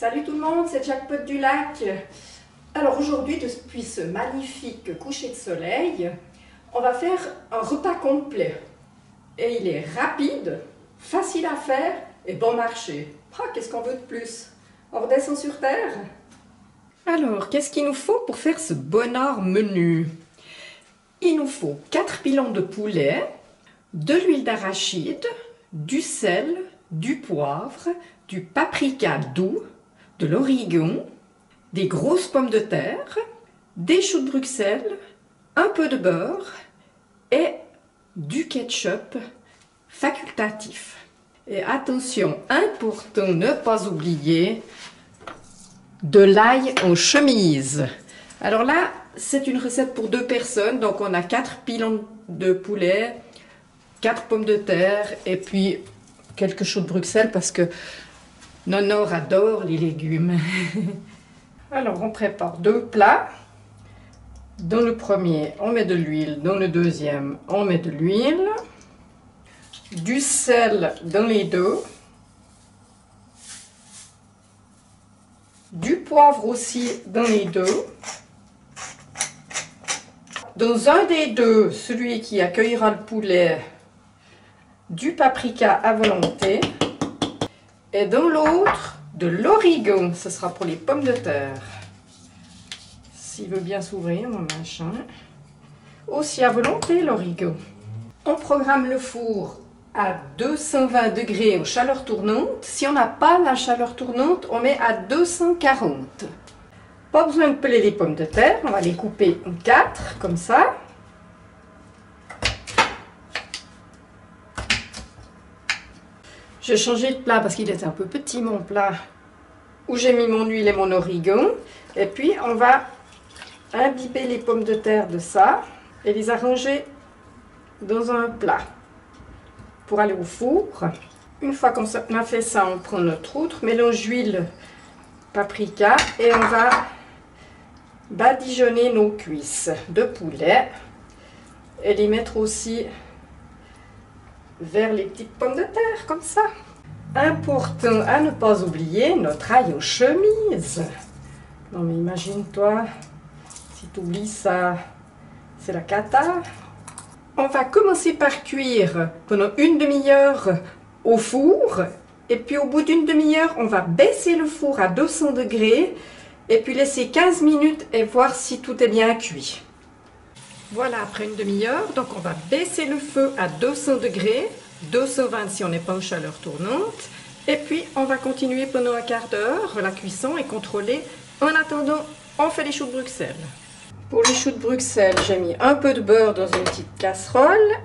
Salut tout le monde, c'est Jackpot du Lac. Alors aujourd'hui, depuis ce magnifique coucher de soleil, on va faire un repas complet. Et il est rapide, facile à faire et bon marché. Ah, qu'est-ce qu'on veut de plus? On redescend sur terre? Alors, qu'est-ce qu'il nous faut pour faire ce bonnard menu? Il nous faut 4 pilons de poulet, de l'huile d'arachide, du sel, du poivre, du paprika doux, de l'origan, des grosses pommes de terre, des choux de Bruxelles, un peu de beurre et du ketchup facultatif. Et attention, important, ne pas oublier de l'ail en chemise. Alors là, c'est une recette pour 2 personnes, donc on a 4 pilons de poulet, 4 pommes de terre et puis quelques choux de Bruxelles parce que Nonor adore les légumes. Alors on prépare 2 plats. Dans le premier, on met de l'huile. Dans le deuxième, on met de l'huile. Du sel dans les deux. Du poivre aussi dans les deux. Dans un des deux, celui qui accueillera le poulet, du paprika à volonté. Et dans l'autre, de l'origan. Ce sera pour les pommes de terre. S'il veut bien s'ouvrir, mon machin. Aussi à volonté, l'origan. On programme le four à 220 degrés aux chaleurs tournantes. Si on n'a pas la chaleur tournante, on met à 240. Pas besoin de peler les pommes de terre. On va les couper en 4, comme ça. J'ai changé de plat parce qu'il était un peu petit, mon plat, où j'ai mis mon huile et mon origan. Et puis, on va imbiber les pommes de terre de ça et les arranger dans un plat pour aller au four. Une fois qu'on a fait ça, on prend notre outre, mélange huile, paprika et on va badigeonner nos cuisses de poulet et les mettre aussi vers les petites pommes de terre, comme ça. Important à ne pas oublier, notre ail aux chemises. Non mais imagine-toi, si tu oublies ça, c'est la cata. On va commencer par cuire pendant une demi-heure au four. Et puis au bout d'une demi-heure, on va baisser le four à 200 degrés. Et puis laisser 15 minutes et voir si tout est bien cuit. Voilà, après une demi-heure, donc on va baisser le feu à 200 degrés, 220 si on n'est pas aux chaleurs tournantes. Et puis, on va continuer pendant un quart d'heure la cuisson et contrôler. En attendant, on fait les choux de Bruxelles. Pour les choux de Bruxelles, j'ai mis un peu de beurre dans une petite casserole.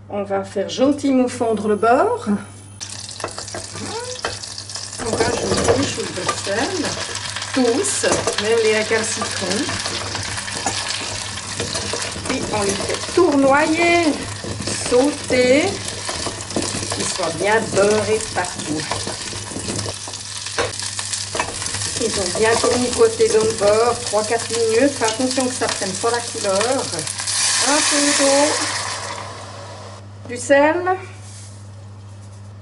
On va faire gentiment fondre le beurre. On rajoute les choux de Bruxelles, tous, même les récalcitrants. Puis on les fait tournoyer, sauter, qu'ils soient bien beurrés partout. Ils ont bien tournicoté dans le beurre, 3-4 minutes. Fais attention que ça ne prenne pas la couleur. Un peu d'eau, du sel.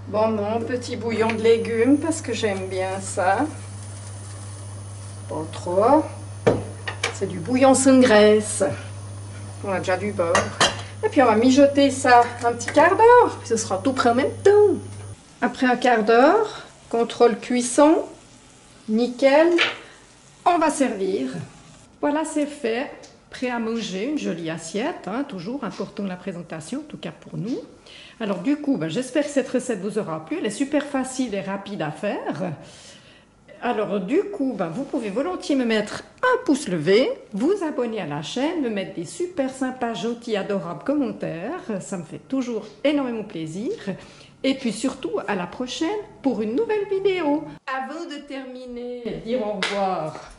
Bon, mon petit bouillon de légumes parce que j'aime bien ça. Pas trop. C'est du bouillon sans graisse. On a déjà du beurre. Et puis on va mijoter ça un petit quart d'heure. Puis ce sera tout prêt en même temps. Après un quart d'heure, contrôle cuisson. Nickel. On va servir. Voilà, c'est fait. Prêt à manger. Une jolie assiette. Hein, toujours important la présentation, en tout cas pour nous. Alors du coup, j'espère que cette recette vous aura plu. Elle est super facile et rapide à faire. Alors du coup, vous pouvez volontiers me mettre un pouce levé, vous abonner à la chaîne, me mettre des super sympas, gentils, adorables commentaires. Ça me fait toujours énormément plaisir. Et puis surtout, à la prochaine pour une nouvelle vidéo. Avant de terminer, dire au revoir.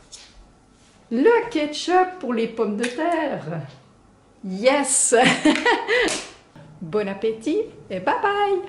Le ketchup pour les pommes de terre. Yes. Bon appétit et bye bye.